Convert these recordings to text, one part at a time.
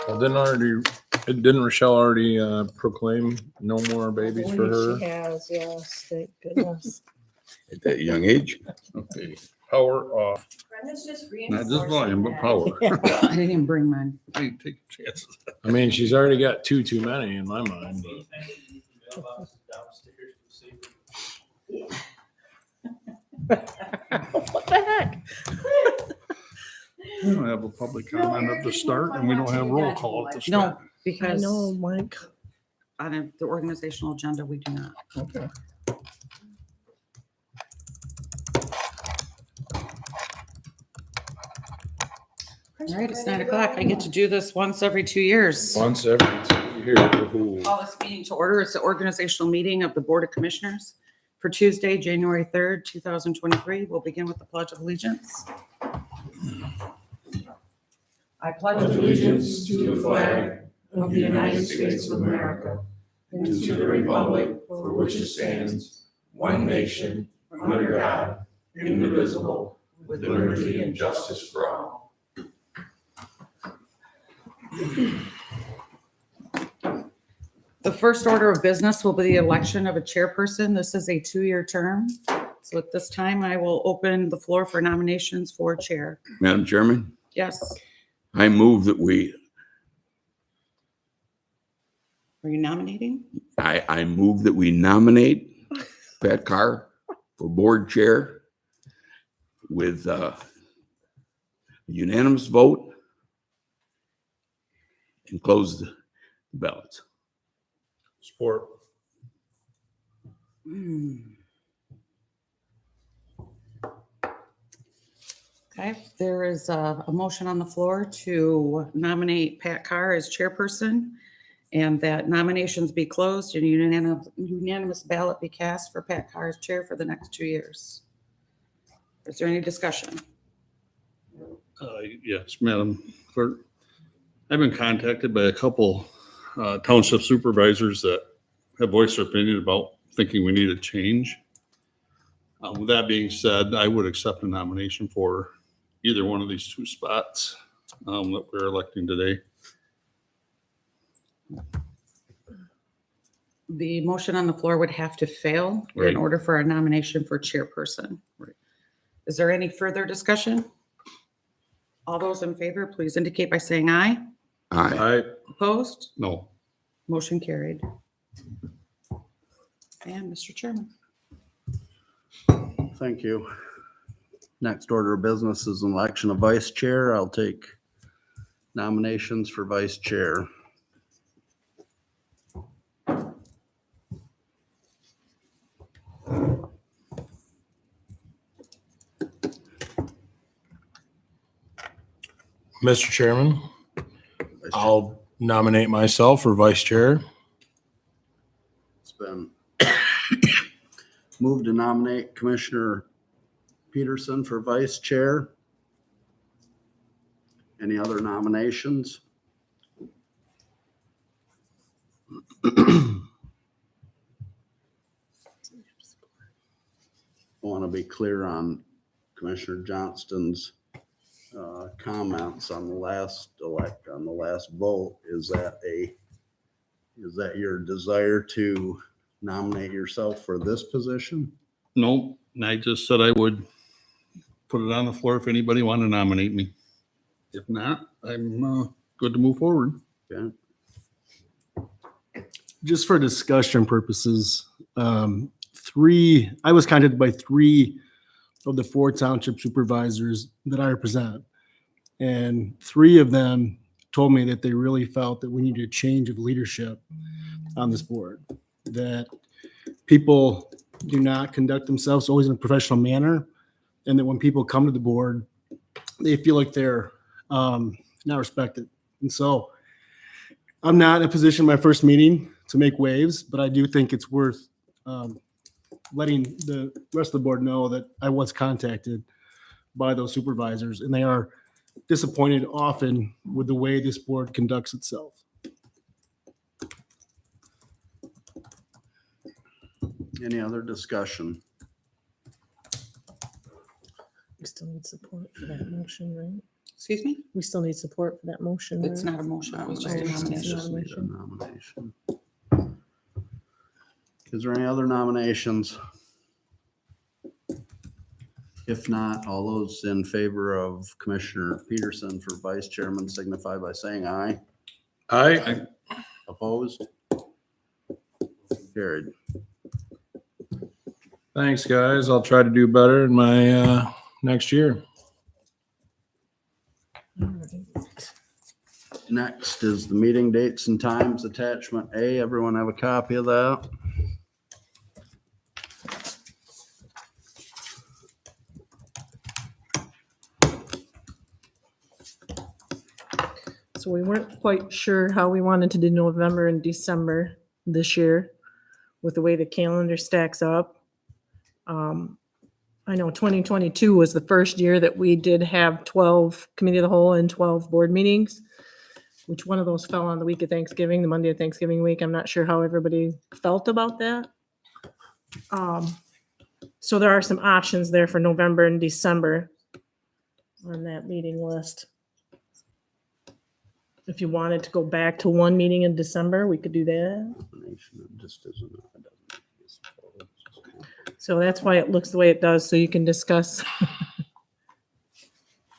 Well, didn't Rochelle already proclaim no more babies for her? She has, yes, thank goodness. At that young age. Okay, power off. Brenda's just Not just volume, but power. I didn't even bring mine. Hey, take chances. I mean, she's already got two too many in my mind. But What the heck? We don't have a public comment at the start and we don't have roll call at the start. No, I because know, Mike. on the organizational agenda, we do not. Okay. All right, it's 9 o'clock. I get to do this once every 2 years. once every 2 years. Call this meeting to order. It's the organizational meeting of the Board of Commissioners for Tuesday, January 3rd, 2023. We'll begin with the Pledge of Allegiance. I pledge allegiance to the flag of the United States of America and to the republic for which it stands, one nation, under God, indivisible, with liberty and justice for all. The first order of business will be the election of a chairperson. This is a 2-year term. So at this time, I will open the floor for nominations for chair. Madam Chairman, Yes, I move that are you nominating? I move that we nominate Pat Carr for board chair with unanimous vote and close the ballots. Sport. Okay, there is a motion on the floor to nominate Pat Carr as chairperson and that nominations be closed and unanimous ballot be cast for Pat Carr as chair for the next 2 years. Is there any discussion? Yes, Madam Clerk. I've been contacted by a couple township supervisors that have voiced their opinion about thinking we need a change. With that being said, I would accept a nomination for either one of these 2 spots that we're electing today. The motion on the floor would have to fail in Right. order for a nomination for chairperson. Right. Is there any further discussion? All those in favor, please indicate by saying aye. Aye. Opposed? No. Motion carried. And Mr. Chairman. Thank you. Next order of business is an election of vice chair. I'll take nominations for vice chair. Mr. Chairman, Vice chair. I'll nominate myself for vice chair. It's been moved to nominate Commissioner Peterson for vice chair. Any other nominations? I want to be clear on Commissioner Johnston's comments on the last vote. Is that your desire to nominate yourself for this position? No, and I just said I would put it on the floor if anybody wanted to nominate me. If not, I'm good to move forward. Okay. Just for discussion purposes, I was contacted by 3 of the 4 township supervisors that I represent. And 3 of them told me that they really felt that we needed a change of leadership on this board, that people do not conduct themselves always in a professional manner, and that when people come to the board, they feel like they're not respected. And so I'm not in a position, my first meeting, to make waves, but I do think it's worth letting the rest of the board know that I was contacted by those supervisors, and they are disappointed often with the way this board conducts itself. Any other discussion? We still need support for that motion, right? Excuse me? We still need support for that motion. It's right? not a motion. It was just a Nominations, nomination. just need a nomination. Is there any other nominations? If not, all those in favor of Commissioner Peterson for vice chairman signify by saying aye. Aye. Opposed? Carried. Thanks, guys. I'll try to do better in my next year. All right. Next is the meeting dates and times, attachment A. Everyone have a copy of that? So we weren't quite sure how we wanted to do November and December this year with the way the calendar stacks up. I know 2022 was the first year that we did have 12 committee of the whole and 12 board meetings, which one of those fell on the week of Thanksgiving, the Monday of Thanksgiving week. I'm not sure how everybody felt about that. So there are some options there for November and December on that meeting list. If you wanted to go back to one meeting in December, we could do that. Nomination, it just isn't. So that's why it looks the way it does, so you can discuss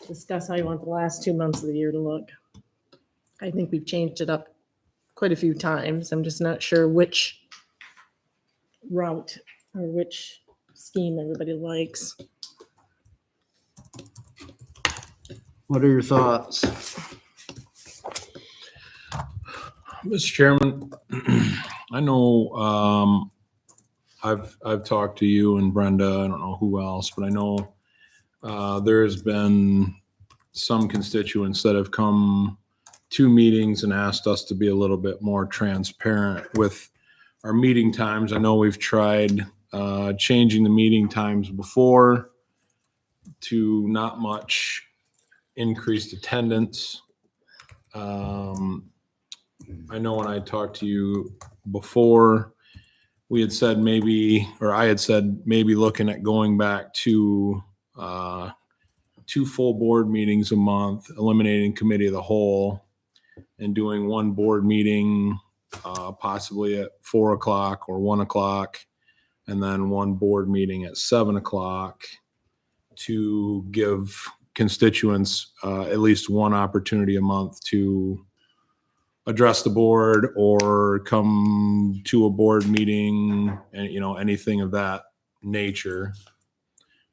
discuss how you want the last 2 months of the year to look. I think we've changed it up quite a few times. I'm just not sure which route or which scheme everybody likes. What are your thoughts? Mr. Chairman, I know I've talked to you and Brenda, I don't know who else, but I know there's been some constituents that have come to meetings and asked us to be a little bit more transparent with our meeting times. I know we've tried changing the meeting times before to not much increased attendance. I know when I talked to you before, we had said maybe, or I had said maybe looking at going back to 2 full board meetings a month, eliminating committee of the whole, and doing 1 board meeting possibly at 4 o'clock or 1 o'clock, and then 1 board meeting at 7 o'clock to give constituents at least 1 opportunity a month to address the board or come to a board meeting and, you know, anything of that nature.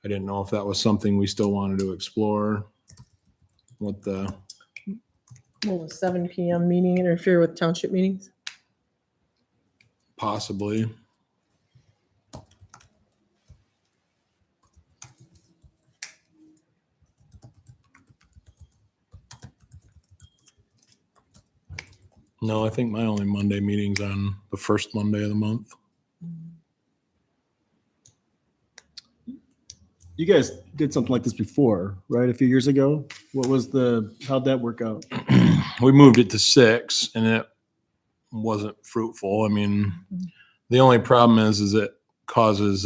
I didn't know if that was something we still wanted to explore. What the, Will a 7 PM meeting interfere with township meetings? possibly. No, I think my only Monday meeting's on the first Monday of the month. You guys did something like this before, right? A few years ago? How'd that work out? We moved it to 6 and it wasn't fruitful. I mean, the only problem is it causes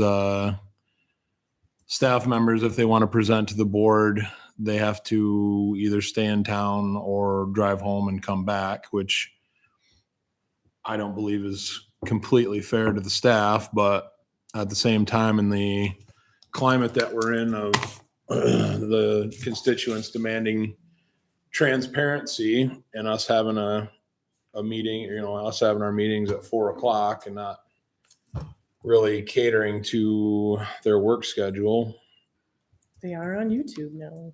staff members, if they want to present to the board, they have to either stay in town or drive home and come back, which I don't believe is completely fair to the staff, but at the same time, in the climate that we're in of the constituents demanding transparency and us having a meeting, you know, us having our meetings at 4 o'clock and not really catering to their work schedule. They are on YouTube now.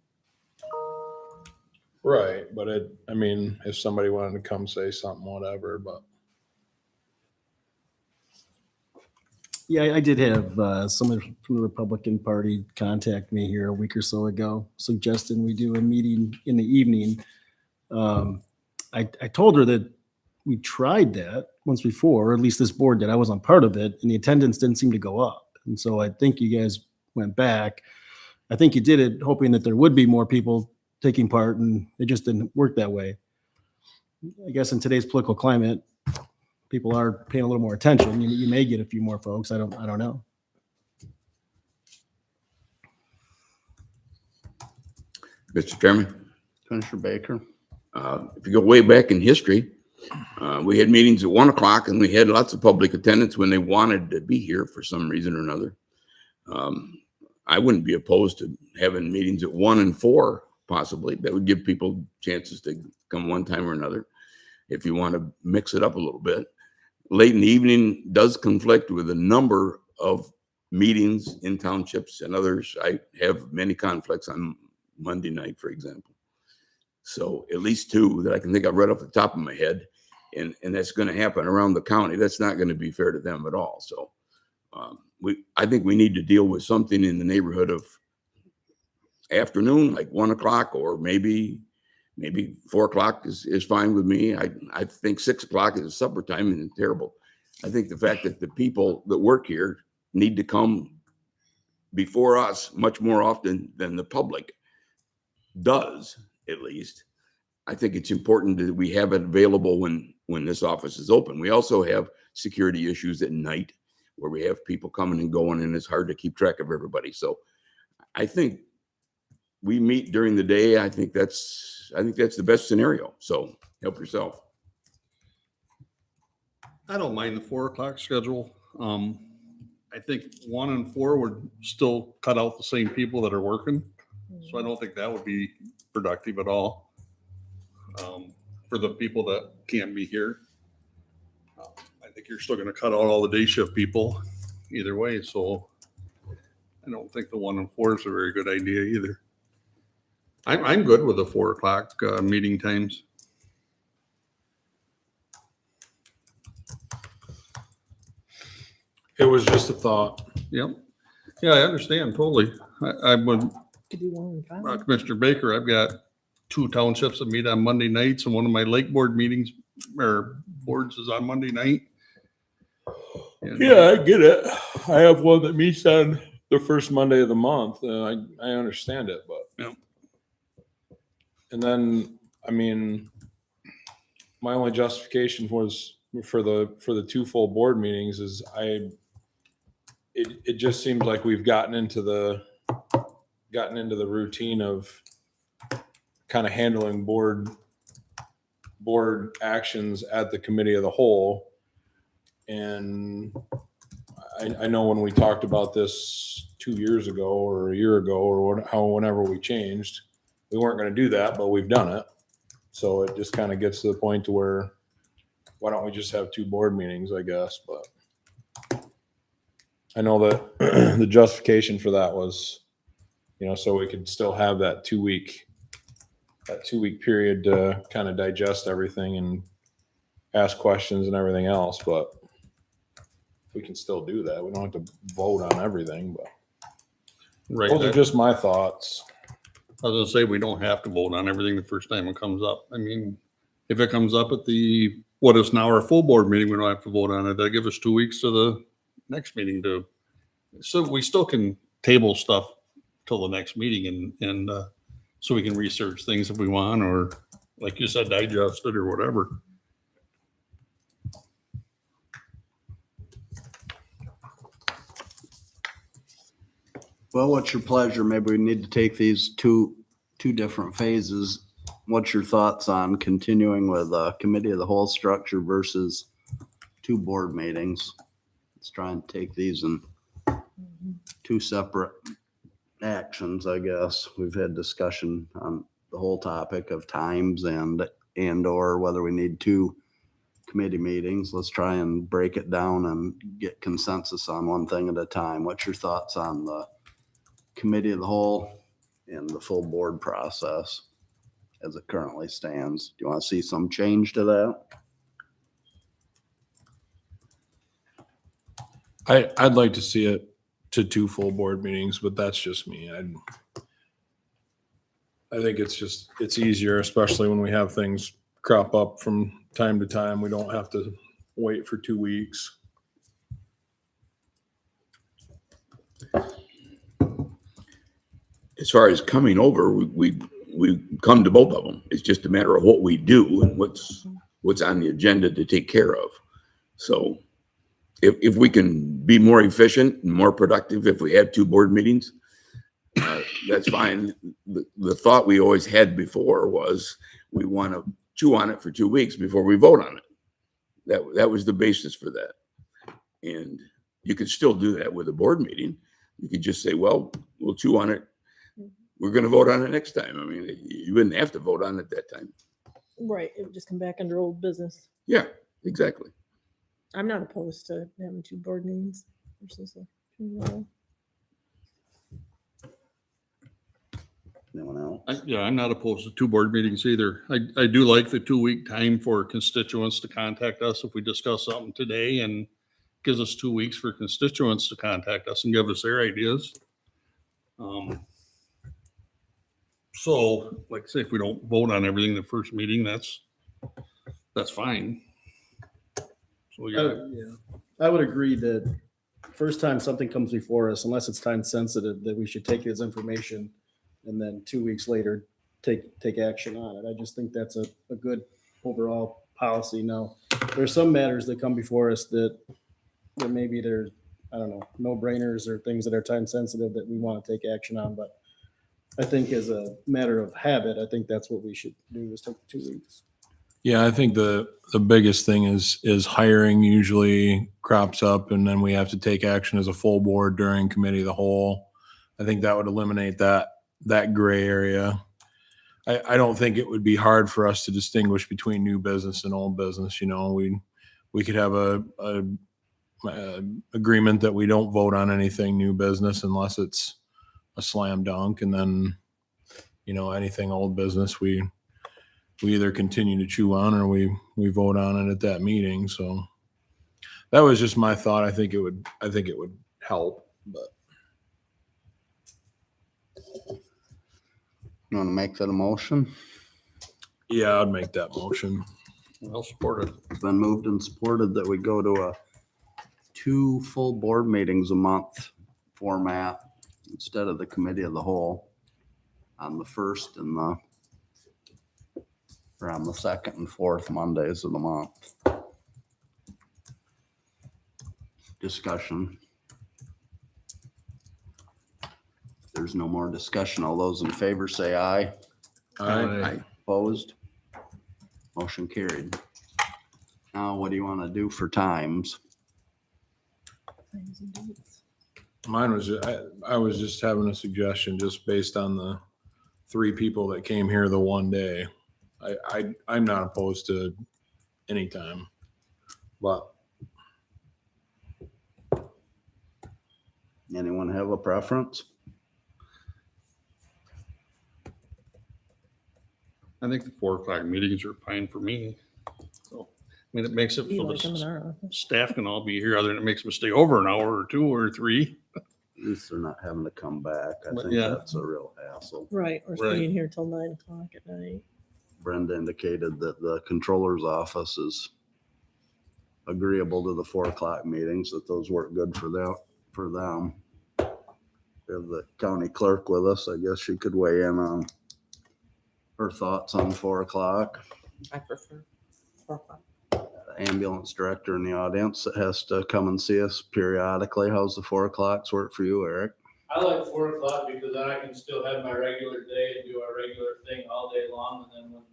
Right. But I mean, if somebody wanted to come say something, whatever, but. Yeah, I did have someone from the Republican Party contact me here a week or so ago, suggesting we do a meeting in the evening. I told her that we tried that once before, or at least this board did. I wasn't part of it, and the attendance didn't seem to go up. And so I think you guys went back. I think you did it hoping that there would be more people taking part, and it just didn't work that way. I guess in today's political climate, people are paying a little more attention. You may get a few more folks. I don't know. Mr. Chairman, Commissioner Baker? If you go way back in history, we had meetings at 1 o'clock and we had lots of public attendance when they wanted to be here for some reason or another. I wouldn't be opposed to having meetings at 1 and 4, possibly. That would give people chances to come one time or another if you want to mix it up a little bit. Late in the evening does conflict with a number of meetings in townships and others. I have many conflicts on Monday night, for example. So at least 2 that I can think of right off the top of my head. And that's going to happen around the county. That's not going to be fair to them at all. So I think we need to deal with something in the neighborhood of afternoon, like 1 o'clock, or maybe 4 o'clock is fine with me. I think 6 o'clock is supper time and it's terrible. I think the fact that the people that work here need to come before us much more often than the public does, at least. I think it's important that we have it available when this office is open. We also have security issues at night where we have people coming and going, and it's hard to keep track of everybody. So I think we meet during the day. I think that's the best scenario. So help yourself. I don't mind the 4 o'clock schedule. I think 1 and 4 would still cut out the same people that are working. So I don't think that would be productive at all for the people that can't be here. I think you're still going to cut out all the day shift people either way. So I don't think the 1 and 4 is a very good idea either. I'm good with the 4 o'clock meeting times. It was just a thought. Yep. Yeah, I understand totally. I would, Could do 1 and 5. Commissioner Baker, I've got 2 townships that meet on Monday nights, and one of my lake board meetings or boards is on Monday night. And, Yeah, I get it. I have one that meets on the first Monday of the month. I understand it, but. Yeah. And then, I mean, my only justification was for the 2 full board meetings is it just seems like we've gotten into the routine of kind of handling board actions at the committee of the whole. And I know when we talked about this 2 years ago or a year ago or whenever we changed, we weren't going to do that, but we've done it. So it just kind of gets to the point to where, why don't we just have 2 board meetings, I guess, but I know that the justification for that was, so we could still have that 2-week period to kind of digest everything and ask questions and everything else, but we can still do that. We don't have to vote on everything, but Right. those are just my thoughts. I was gonna say, we don't have to vote on everything the first time it comes up. I mean, if it comes up at what is now our full board meeting, we don't have to vote on it. That'll give us 2 weeks to the next meeting so we still can table stuff till the next meeting and so we can research things if we want, or like you said, digest it or whatever. Well, what's your pleasure? Maybe we need to take these two different phases. What's your thoughts on continuing with a committee of the whole structure versus 2 board meetings? Let's try and take these in 2 separate actions, I guess. We've had discussion on the whole topic of times and or whether we need 2 committee meetings. Let's try and break it down and get consensus on one thing at a time. What's your thoughts on the committee of the whole and the full board process as it currently stands? Do you want to see some change to that? I'd like to see it to 2 full board meetings, but that's just me. I think it's easier, especially when we have things crop up from time to time. We don't have to wait for 2 weeks. As far as coming over, we come to both of them. It's just a matter of what we do and what's on the agenda to take care of. So if we can be more efficient and more productive, if we have 2 board meetings, that's fine. The thought we always had before was we want to chew on it for 2 weeks before we vote on it. That was the basis for that. And you could still do that with a board meeting. You could just say, well, we'll chew on it. We're going to vote on it next time. I mean, you wouldn't have to vote on it that time. Right, it would just come back under old business. Yeah, exactly. I'm not opposed to having 2 board meetings versus a 2. Anyone else? Yeah, I'm not opposed to 2 board meetings either. I do like the 2-week time for constituents to contact us if we discuss something today, and gives us 2 weeks for constituents to contact us and give us their ideas. So, like I say, if we don't vote on everything the first meeting, that's fine. So, yeah, I would agree that first time something comes before us, unless it's time sensitive, that we should take it as information and then 2 weeks later take action on it. I just think that's a good overall policy. Now, there's some matters that come before us that maybe they're, I don't know, no brainers or things that are time sensitive that we want to take action on. But I think as a matter of habit, I think that's what we should do, is take the 2 weeks. Yeah, I think the biggest thing is hiring usually crops up, and then we have to take action as a full board during committee of the whole. I think that would eliminate that gray area. I don't think it would be hard for us to distinguish between new business and old business. You know, we could have a agreement that we don't vote on anything new business unless it's a slam dunk, and then, you know, anything old business we either continue to chew on or we vote on it at that meeting. So that was just my thought. I think it would help, but You want to make that a motion? yeah, I'd make that motion. I'll support it. It's been moved and supported that we go to 2 full board meetings a month format instead of the committee of the whole on the first and on the second and fourth Mondays of the month. Discussion. If there's no more discussion, all those in favor say aye. Aye. Opposed? Motion carried. Now, what do you want to do for times? Mine was, I was just having a suggestion just based on the 3 people that came here the one day. I'm not opposed to any time, but Anyone have a preference? I think the 4 o'clock meetings are fine for me. So, I mean, it makes it Be so like them in the our office. staff can all be here, other than it makes them stay over an hour or 2 or 3. At least they're not having to come back. I But think yeah. that's a real hassle. Right, or Right. staying here till 9 o'clock at night. Brenda indicated that the controller's office is agreeable to the 4 o'clock meetings, that those work good for them. We have the county clerk with us. I guess she could weigh in on her thoughts on 4 o'clock. I prefer 4 o'clock. Ambulance director in the audience that has to come and see us periodically. How's the 4 o'clocks work for you, Eric? I like 4 o'clock because then I can still have my regular day and do our regular thing all day long. And then when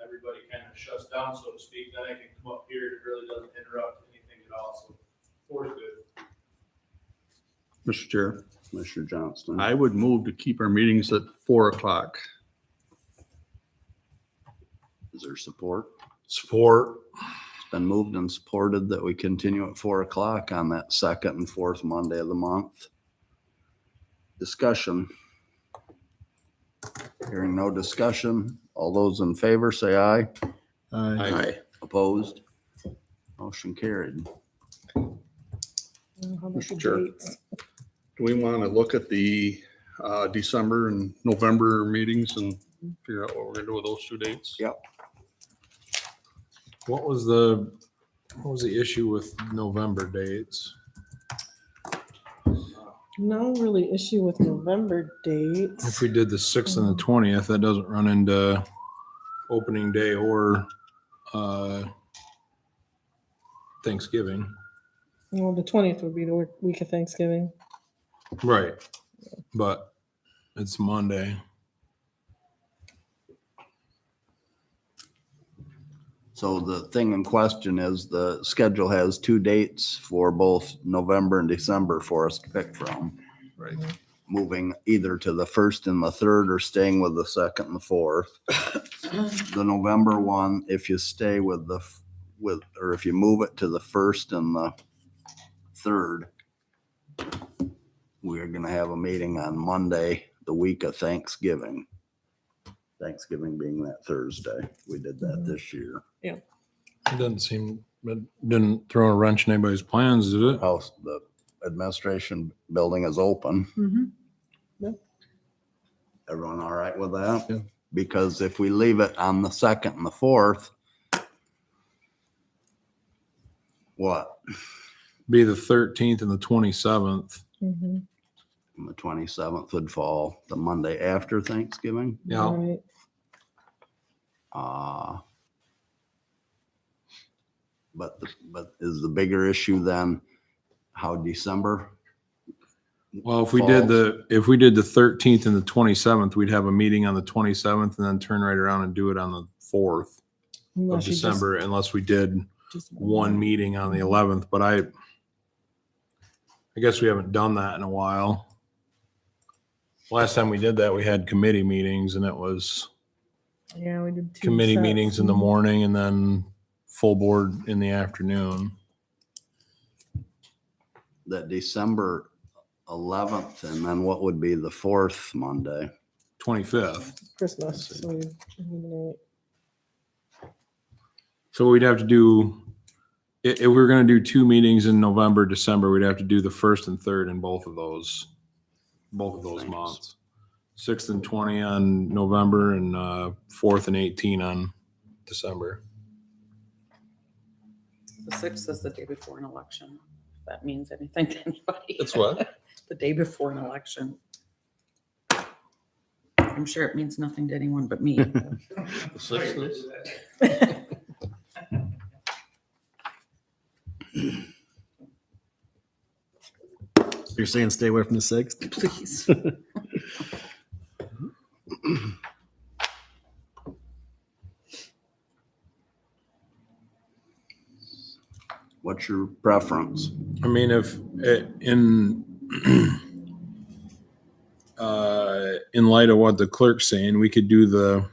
everybody kind of shuts down, so to speak, then I can come up here. It really doesn't interrupt anything at all. So 4 is good. Mr. Chair, Commissioner Johnston. I would move to keep our meetings at 4 o'clock. Is there support? support. It's been moved and supported that we continue at 4 o'clock on that second and fourth Monday of the month. Discussion. Hearing no discussion, all those in favor say aye. Aye. Opposed? Motion carried. How about the Mr. Chair. dates? Do we want to look at the December and November meetings and figure out what we're gonna do with those 2 dates? Yep. What was the issue with November dates? No really issue with November dates. If we did the 6th and the 20th, that doesn't run into opening day or Thanksgiving. Well, the 20th would be the week of Thanksgiving. Right. But It's Monday. So the thing in question is the schedule has 2 dates for both November and December for us to pick from. Right. Moving either to the 1st and the 3rd or staying with the 2nd and the 4th. The November one, if you stay with or if you move it to the 1st and the 3rd, we're gonna have a meeting on Monday, the week of Thanksgiving. Thanksgiving being that Thursday. We did that this year. It didn't throw a wrench in anybody's plans, did it? House, the administration building is open. Mm-hmm. Everyone all right with that? Yeah. Because if we leave it on the 2nd and the 4th, what? Be the 13th and the 27th. Mm-hmm. And the 27th would fall the Monday after Thanksgiving. Yeah. Right. But is the bigger issue then how December? Well, if we did the 13th and the 27th, we'd have a meeting on the 27th and then turn right around and do it on the 4th of Unless you just- December, unless we did just one meeting on the 11th. But I guess we haven't done that in a while. Last time we did that, we had committee meetings and it was Yeah, we did 2 committee sets. meetings in the morning and then full board in the afternoon. That December 11th, and then what would be the 4th Monday? 25th. Christmas. So we eliminate. So we'd have to do, if we were going to do 2 meetings in November, December, we'd have to do the 1st and 3rd in both of those Thanks. months. 6th and 20 on November and 4th and 18 on December. The 6th is the day before an election. If that means anything to anybody. It's what? The day before an election. I'm sure it means nothing to anyone but me. The 6th is? You're saying stay away from the 6th? Please. What's your preference? I mean, if in light of what the clerk's saying, we could do the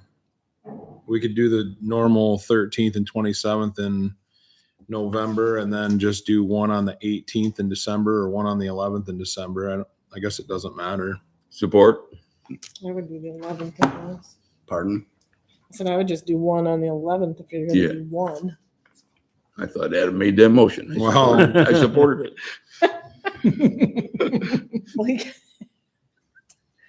normal 13th and 27th in November and then just do one on the 18th in December or one on the 11th in December. I guess it doesn't matter. Support? I would do the 11th. I guess. Pardon? I said I would just do one on the 11th if you're going to Yeah. do one. I thought Adam made that motion. Well- I supported Like,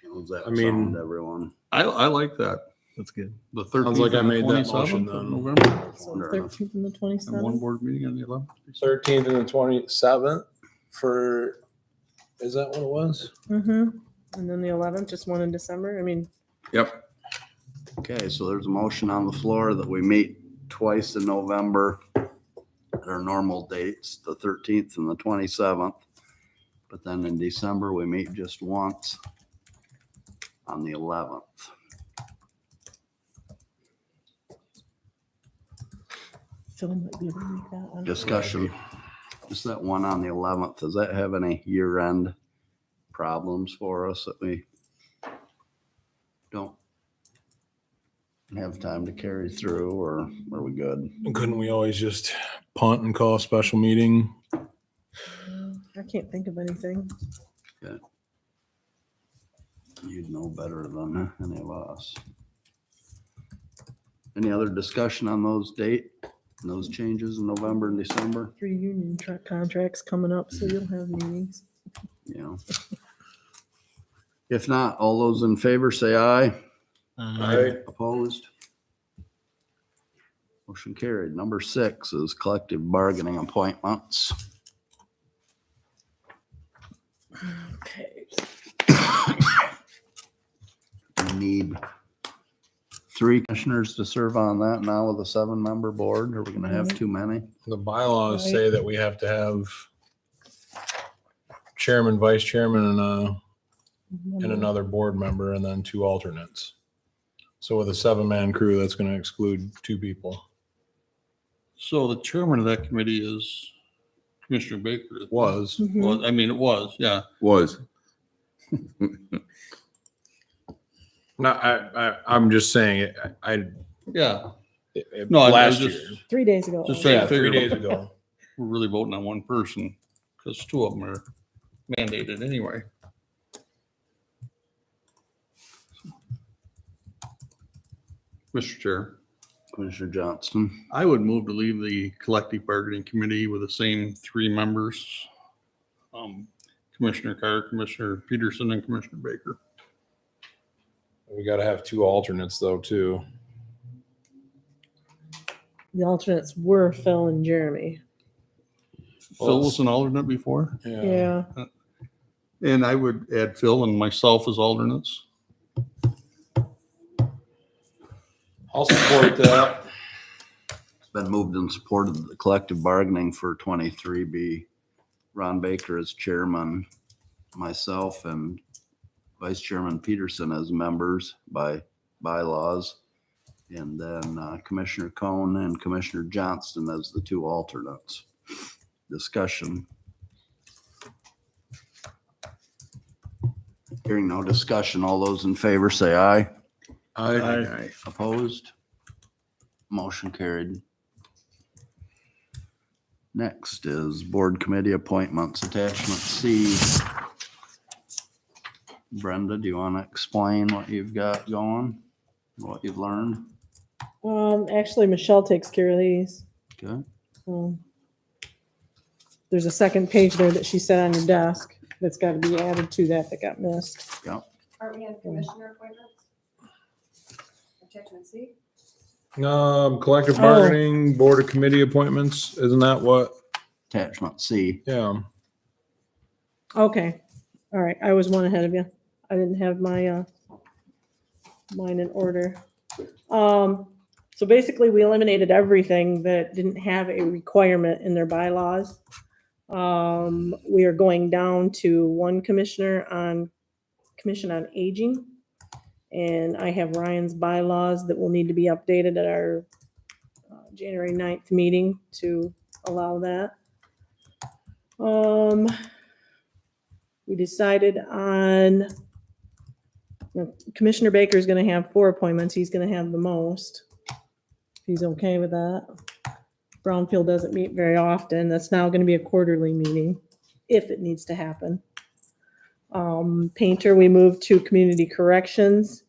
How's that I mean- sound, everyone? I like that. That's good. The 13th. Sounds like I and the made that 27th motion of then. November, so 13th and the and one 27th. board meeting on the 11th. 13th and the 27th for, is that what it was? Mm-hmm. And then the 11th, just one in December. I mean, Yep. Okay, so there's a motion on the floor that we meet twice in November at our normal dates, the 13th and the 27th. But then in December, we meet just once on the 11th. Phil might be able to make that one. Discussion, just that one on the 11th, does that have any year-end problems for us that we don't have time to carry through, or are we good? Couldn't we always just punt and call a special meeting? I can't think of anything. You'd know better than any of us. Any other discussion on those changes in November and December? 3 union truck contracts coming up, so you'll have meetings. Yeah. If not, all those in favor say aye. Opposed? Motion carried. Number 6 is collective bargaining appointments. Okay. We need 3 commissioners to serve on that now with a 7-member board. Are we gonna have too many? The bylaws Right. say that we have to have chairman, vice chairman, and a and another board member and then 2 alternates. So with a 7-man crew, that's going to exclude 2 people. So the chairman of that committee is Commissioner Baker. Was. Mhm. Well, I mean, it was, yeah. Was. No, I'm just saying it. Yeah. No, I last just- year. 3 days ago. Just trying Yeah, to 3 figure days out, ago. we're really voting on one person because 2 of them are mandated anyway. Mr. Chair, Commissioner Johnston. I would move to leave the collective bargaining committee with the same 3 members. Commissioner Carr, Commissioner Peterson, and Commissioner Baker. We got to have 2 alternates though, too. The alternates were Phil and Jeremy. Phil was an alternate before, Yeah. and I would add Phil and myself as alternates. I'll support that. It's been moved in support of the collective bargaining for 23B. Ron Baker as chairman, myself and Vice Chairman Peterson as members by bylaws. And then Commissioner Cohn and Commissioner Johnston as the 2 alternates. Discussion. Hearing no discussion, all those in favor say aye. I Opposed? Motion carried. Next is board committee appointments, attachment C. Brenda, do you want to explain what you've got going? What you've learned? Actually, Michelle takes care of these. Okay. There's a second page there that she set on your desk that's got to be added to that got missed. Aren't we on commissioner appointments? Attachment C? collective bargaining, board of committee appointments. Isn't that what? Attachment C. Yeah. Okay. All right. I was one ahead of you. I didn't have my mine in order. So basically we eliminated everything that didn't have a requirement in their bylaws. We are going down to 1 commissioner on Commission on Aging. And I have Ryan's bylaws that will need to be updated at our January 9th meeting to allow that. We decided on Commissioner Baker is going to have 4 appointments. He's going to have the most. He's okay with that. Brownfield doesn't meet very often. That's now going to be a quarterly meeting if it needs to happen. Painter, we moved to community corrections.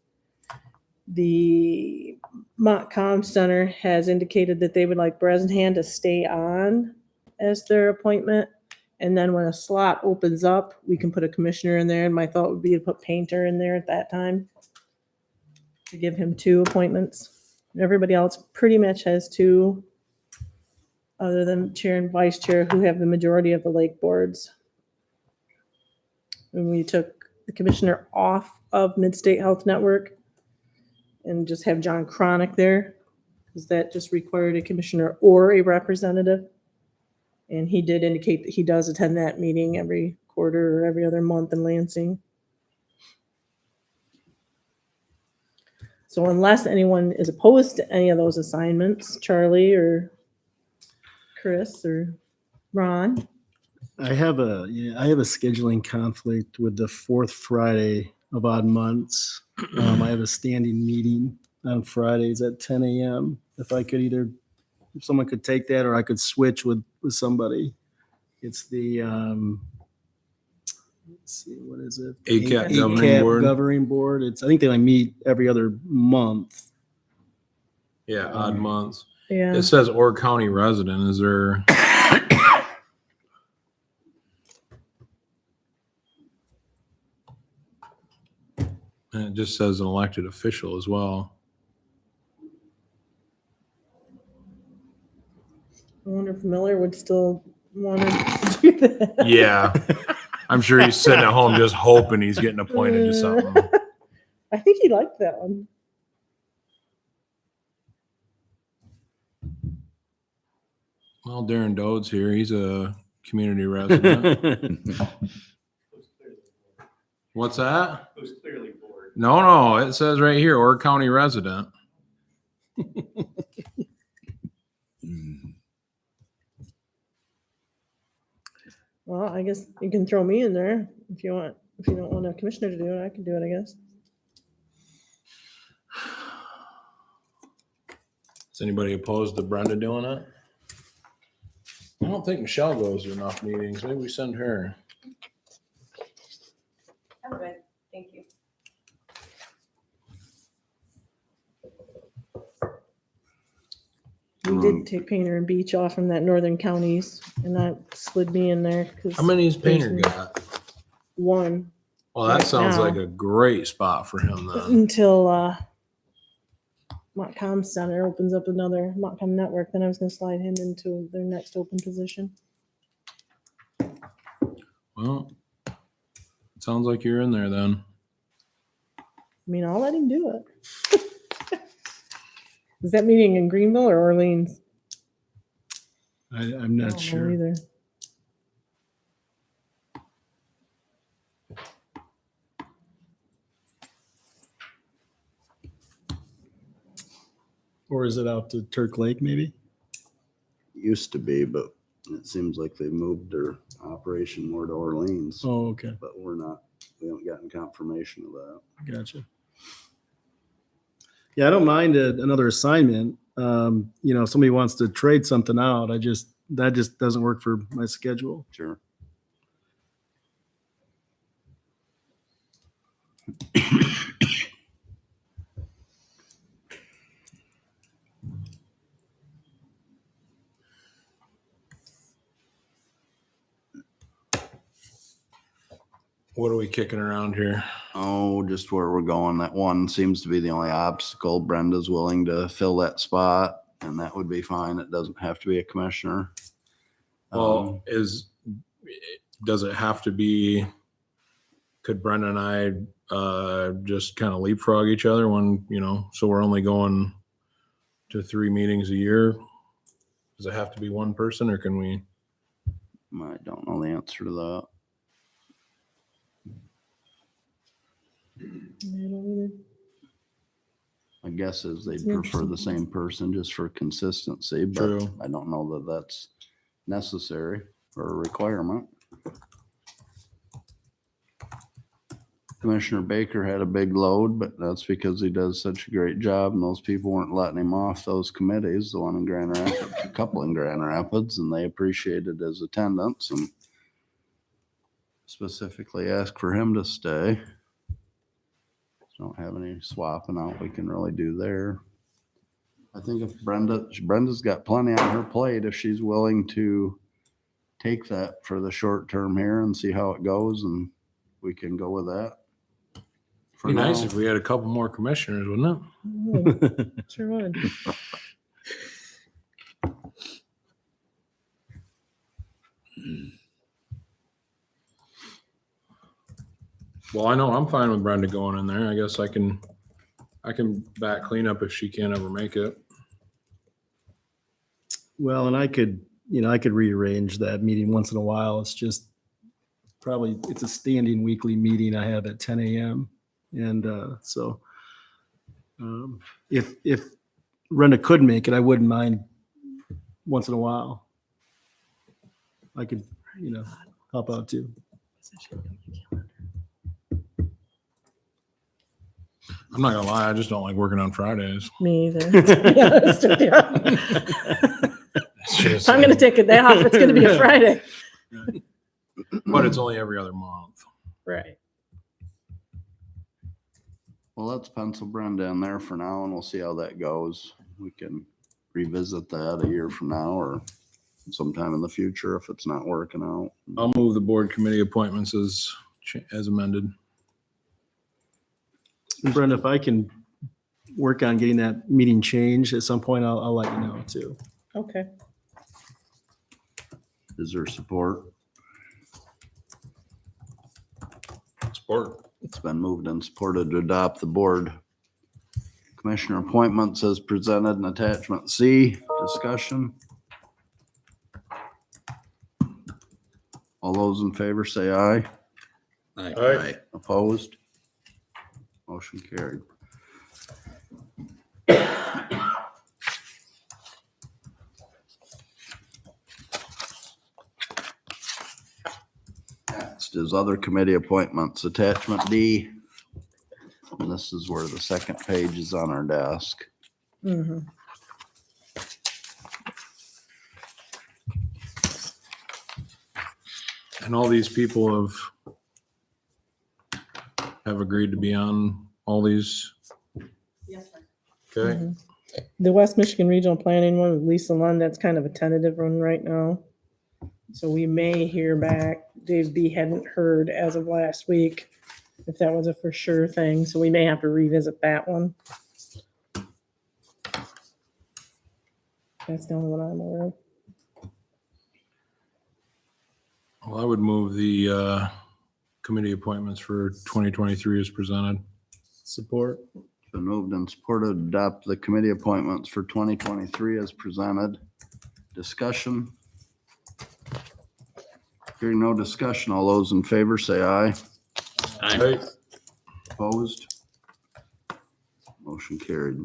The Montcalm Center has indicated that they would like Bresnahan to stay on as their appointment. And then when a slot opens up, we can put a commissioner in there. And my thought would be to put Painter in there at that time to give him 2 appointments. Everybody else pretty much has 2, other than chair and vice chair, who have the majority of the lake boards. And we took the commissioner off of Mid-State Health Network and just have John Cronick there, because that just required a commissioner or a representative. And he did indicate that he does attend that meeting every quarter or every other month in Lansing. So unless anyone is opposed to any of those assignments, Charlie or Chris or Ron. I have a scheduling conflict with the 4th Friday of odd months. I have a standing meeting on Fridays at 10 a.m. If someone could take that, or I could switch with somebody. It's the, let's see, what is it? ACAP governing board. Governing board. I think they only meet every other month. Yeah, odd months. Yeah. It says or county resident. Is there? And it just says an elected official as well. I wonder if Miller would still want to do that. Yeah. I'm sure he's sitting at home just hoping he's getting appointed to something. I think he liked that one. Well, Darren Dode's here. He's a community resident. What's that? Who's clearly bored. No, it says right here, or county resident. Well, I guess you can throw me in there if you want. If you don't want a commissioner to do it, I can do it, I guess. Is anybody opposed to Brenda doing it? I don't think Michelle goes to enough meetings. Maybe we send her. I'm good, thank you. We did take Painter and Beach off from that northern counties, and that slid me in there because How many has Painter got? one Well, that Right sounds now. like a great spot for him then. until Montcalm Center opens up another Montcalm network. Then I was going to slide him into their next open position. Well, it sounds like you're in there then. I mean, I'll let him do it. Is that meeting in Greenville or Orleans? I'm I not don't know sure. either. Or is it out to Turk Lake maybe? Used to be, but it seems like they moved their operation more to Orleans. Oh, okay. But we haven't gotten confirmation of that. Gotcha. Yeah, I don't mind another assignment. If somebody wants to trade something out, that just doesn't work for my schedule. Sure. What are we kicking around here? Oh, just where we're going. That one seems to be the only obstacle. Brenda's willing to fill that spot, and that would be fine. It doesn't have to be a commissioner. Well, does it have to be, could Brenda and I just kind of leapfrog each other when, so we're only going to 3 meetings a year? Does it have to be one person or can we? I don't know the answer to that. I don't either. My guess is they'd That's prefer the interesting. same person just for consistency, but True. I don't know that that's necessary or a requirement. Commissioner Baker had a big load, but that's because he does such a great job and those people weren't letting him off those committees, the one in Grand Rapids, a couple in Grand Rapids, and they appreciated his attendance and specifically asked for him to stay. Don't have any swapping out we can really do there. I think if Brenda's got plenty on her plate, if she's willing to take that for the short term here and see how it goes, and we can go with that. For Be nice now. if we had a couple more commissioners, wouldn't it? Oh, sure would. Well, I know I'm fine with Brenda going in there. I guess I can back cleanup if she can't ever make it. Well, and I could rearrange that meeting once in a while. It's just it's a standing weekly meeting I have at 10 a.m. And so if Brenda could make it, I wouldn't mind once in a while. I could, help out too. I'm not gonna lie, I just don't like working on Fridays. Me either. To be honest with you. It's just, If I'm going to take a day off, it's going to be a Friday. but it's only every other month. Right. Well, let's pencil Brenda in there for now and we'll see how that goes. We can revisit that a year from now or sometime in the future if it's not working out. I'll move the board committee appointments as amended. And Brenda, if I can work on getting that meeting changed at some point, I'll let you know too. Okay. Is there support? Support. It's been moved and supported to adopt the board commissioner appointments as presented in attachment C. Discussion. All those in favor say aye. Aye. Opposed? Motion carried. Next is other committee appointments, attachment D. And this is where the second page is on our desk. Mhm. And all these people have agreed to be on all these. Yes, sir. Okay. Mhm. The West Michigan Regional Planning one with Lisa Lund, that's kind of a tentative one right now. So we may hear back. Dave B hadn't heard as of last week if that was a for sure thing, so we may have to revisit that one. That's the only one I'm aware of. Well, I would move the committee appointments for 2023 as presented. Support. Been moved and supported to adopt the committee appointments for 2023 as presented. Discussion? Hearing no discussion, all those in favor say aye. Aye. Opposed? Motion carried.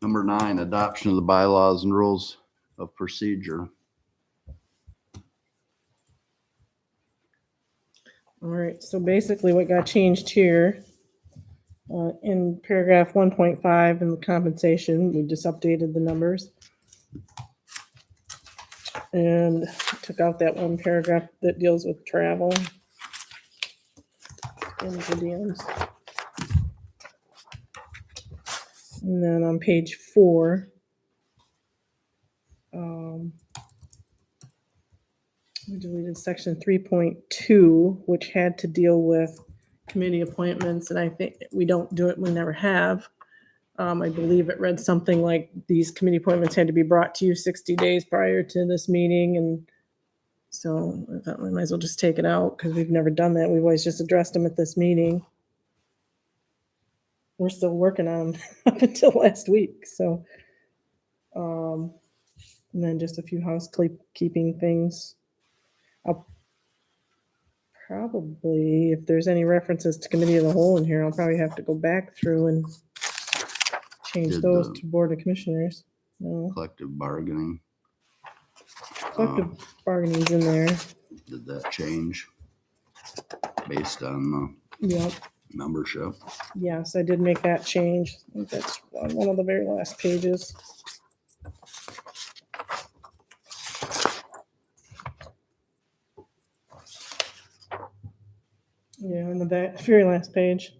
Number 9, adoption of the bylaws and rules of procedure. All right, so basically what got changed here, in paragraph 1.5 in the compensation, we just updated the numbers. And took out that one paragraph that deals with travel. And per diems. And then on page 4, we deleted section 3.2, which had to deal with committee appointments, and I think we don't do it, we never have. I believe it read something like these committee appointments had to be brought to you 60 days prior to this meeting, and so I thought we might as well just take it out because we've never done that. We've always just addressed them at this meeting. We're still working on them up until last week, so. And then just a few housekeeping things. I'll probably, if there's any references to committee of the whole in here, I'll probably have to go back through and change Did those the- to Board of Commissioners. No, Collective bargaining, collective bargaining's in there. did that change based on Yep, the membership? yes, I did make that change. I think that's on one of the very last pages. Yeah, on the very last page,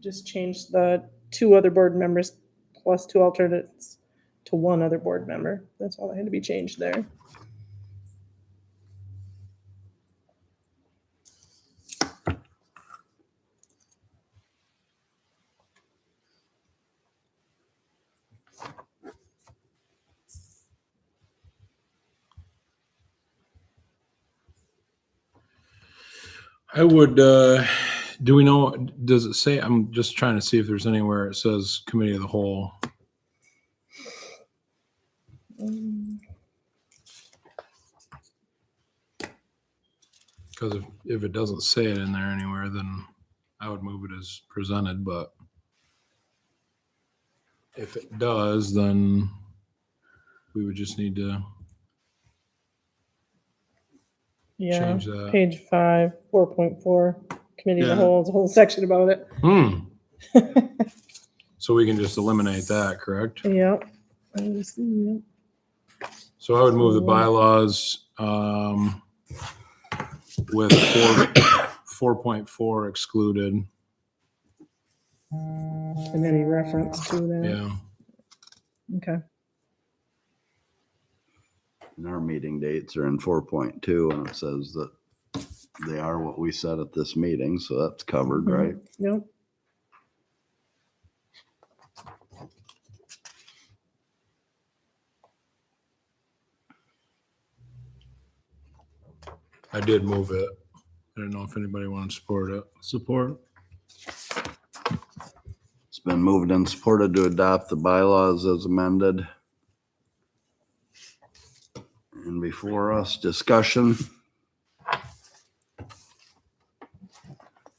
just changed the 2 other board members plus 2 alternates to 1 other board member. That's all that had to be changed there. I would, do we know, does it say, I'm just trying to see if there's anywhere it says committee of the whole. Because if it doesn't say it in there anywhere, then I would move it as presented, but if it does, then we would just need to Yeah, change that. page 5, 4.4, committee of the Yeah. whole, there's a whole section about it. So we can just eliminate that, correct? Yep. Yep. So I would move the bylaws with 4.4 excluded. And any reference to that. Yeah. Okay. And our meeting dates are in 4.2 and it says that they are what we said at this meeting, so that's covered, Mhm. right? Yep. I did move it. I don't know if anybody wants to support it. Support. It's been moved and supported to adopt the bylaws as amended. And before us, discussion.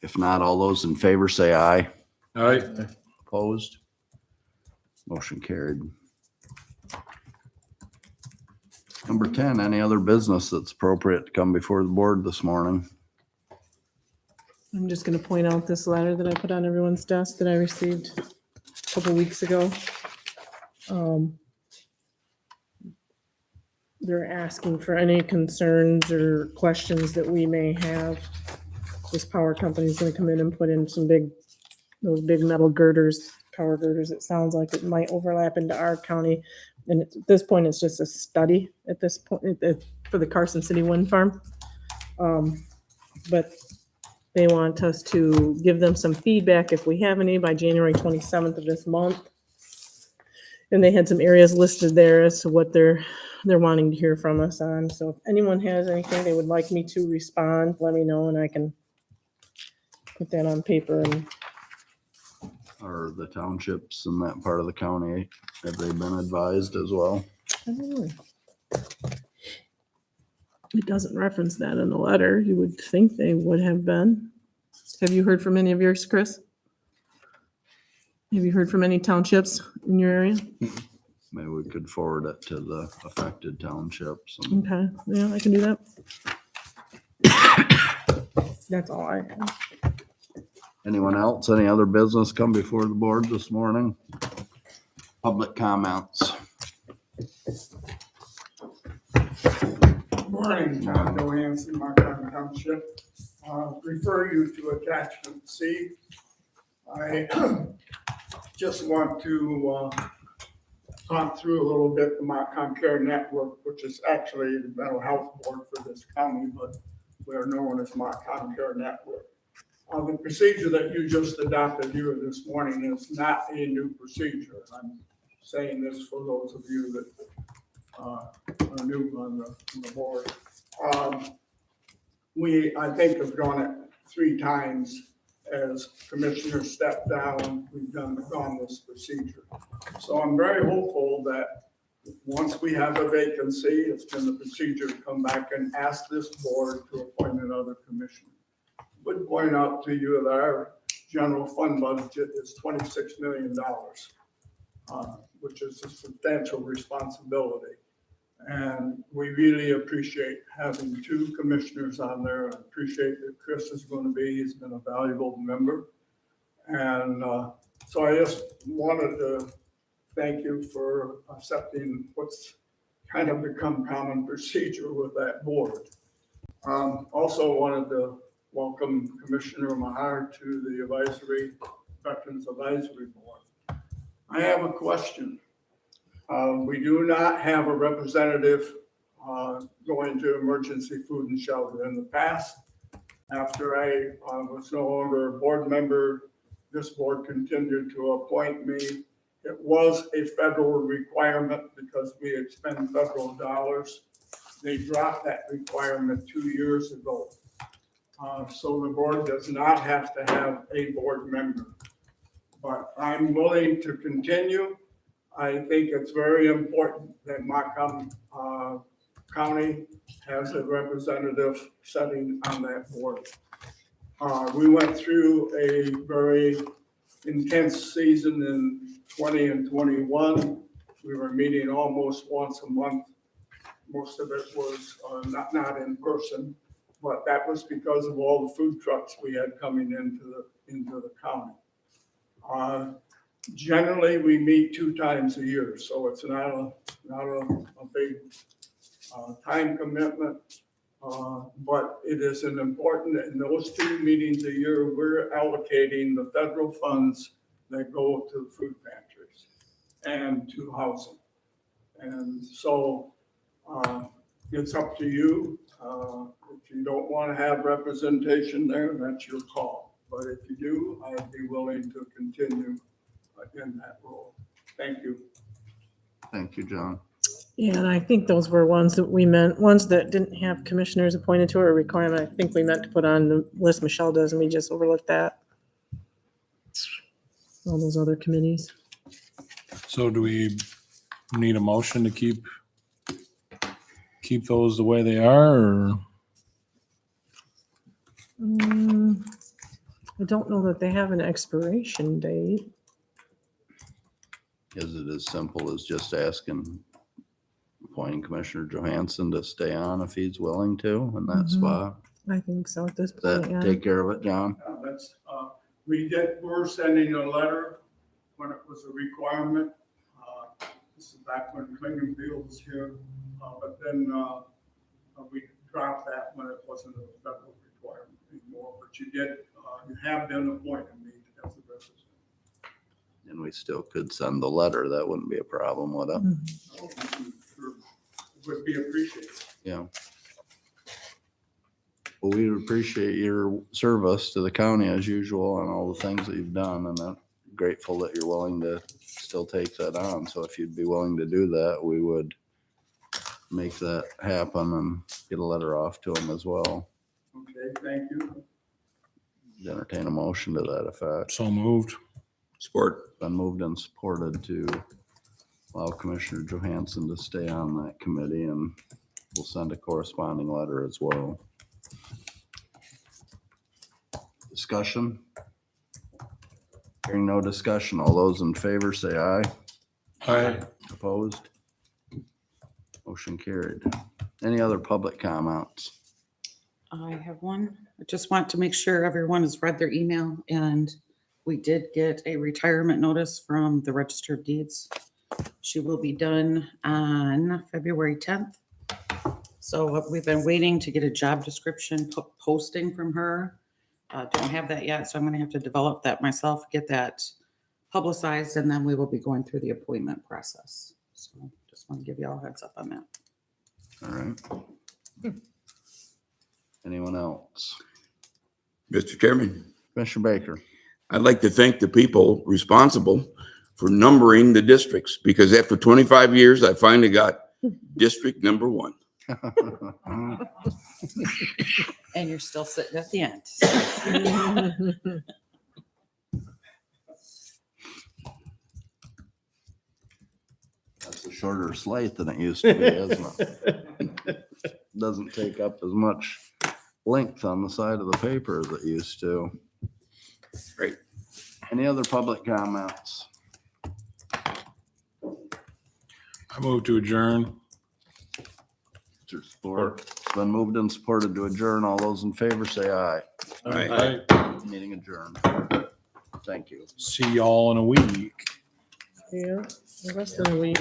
If not, all those in favor say aye. All right. Opposed? Motion carried. Number 10, any other business that's appropriate to come before the board this morning? I'm just gonna point out this letter that I put on everyone's desk that I received a couple weeks ago. They're asking for any concerns or questions that we may have. This power company is gonna come in and put in those big metal girders, power girders. It sounds like it might overlap into our county. And at this point, it's just a study at this point for the Carson City Wind Farm. But they want us to give them some feedback if we have any by January 27th of this month. And they had some areas listed there as to what they're wanting to hear from us on. So if anyone has anything they would like me to respond, let me know and I can put that on paper. And Are the townships in that part of the county, have they been advised as well? I don't know. It doesn't reference that in the letter. You would think they would have been. Have you heard from any of yours, Chris? Have you heard from any townships in your area? Maybe we could forward it to the affected townships. and- Okay, yeah, I can do that. That's all I have. Anyone else, any other business come before the board this morning? Public comments. Morning, John Johansson, Markham Township. Refer you to attachment C. I just want to talk through a little bit the Markham Care Network, which is actually the mental health board for this county, but we are known as Markham Care Network. The procedure that you just adopted here this morning is not a new procedure. I'm saying this for those of you that are new on the board. I think, have done it 3 times as commissioners stepped down. We've gone this procedure. So I'm very hopeful that once we have a vacancy, it's been the procedure to come back and ask this board to appoint another commissioner. Would point out to you that our general fund budget is $26 million, which is a substantial responsibility. And we really appreciate having 2 commissioners on there. I appreciate that Chris is going to be, he's been a valuable member. And so I just wanted to thank you for accepting what's kind of become common procedure with that board. Also wanted to welcome Commissioner Mahar to the Veterans Advisory Board. I have a question. We do not have a representative going to emergency food and shelter. In the past, after I was no longer a board member, this board continued to appoint me. It was a federal requirement because we expend federal dollars. They dropped that requirement 2 years ago. So the board does not have to have a board member. But I'm willing to continue. I think it's very important that Macomb County has a representative sitting on that board. We went through a very intense season in 20 and 21. We were meeting almost once a month. Most of it was not in person, but that was because of all the food trucks we had coming into the county. Generally, we meet 2 times a year, so it's not a big time commitment. But it is an important, in those 2 meetings a year, we're allocating the federal funds that go to food pantries and to housing. And so it's up to you. If you don't want to have representation there, that's your call. But if you do, I'd be willing to continue in that role. Thank you. Thank you, John. Yeah, and I think those were ones that didn't have commissioners appointed to it or requirement. I think we meant to put on the list Michelle does, and we just overlooked that. All those other committees. So do we need a motion to keep those the way they are, or? I don't know that they have an expiration date. Is it as simple as just asking, appointing Commissioner Johansson to stay on if he's willing to in that Mhm. spot? I think so at this Does point, that yeah. take care of it, John? That's, we're sending a letter when it was a requirement. This is back when Klingenfield was here, but then, we dropped that when it wasn't a federal requirement anymore. But you did, you have been appointed me as a representative. And we still could send the letter. That wouldn't be a problem, would it? Mhm. Would be appreciated. Yeah. Well, we appreciate your service to the county as usual and all the things that you've done, and I'm grateful that you're willing to still take that on. So if you'd be willing to do that, we would make that happen and get a letter off to him as well. Okay, thank you. Entertain a motion to that effect. So moved. Sport. Been moved and supported to allow Commissioner Johansson to stay on that committee, and we'll send a corresponding letter as well. Discussion? Hearing no discussion, all those in favor say aye. Aye. Opposed? Motion carried. Any other public comments? I have one. I just want to make sure everyone has read their email, and we did get a retirement notice from the Register of Deeds. She will be done on February 10th. So we've been waiting to get a job description posting from her. Don't have that yet, so I'm gonna have to develop that myself, get that publicized, and then we will be going through the appointment process. So just want to give you all a heads up on that. All right. Anyone else? Mr. Chairman, Commissioner Baker? I'd like to thank the people responsible for numbering the districts, because after 25 years, I finally got District Number 1. And you're still sitting at the end. That's a shorter slate than it used to be, isn't it? Doesn't take up as much length on the side of the paper as it used to. Great. Any other public comments? I move to adjourn. Mr. Sport, it's been moved and supported to adjourn. All those in favor say aye. Aye. Meeting adjourned. Thank you. See y'all in a week. Yeah, less than a week.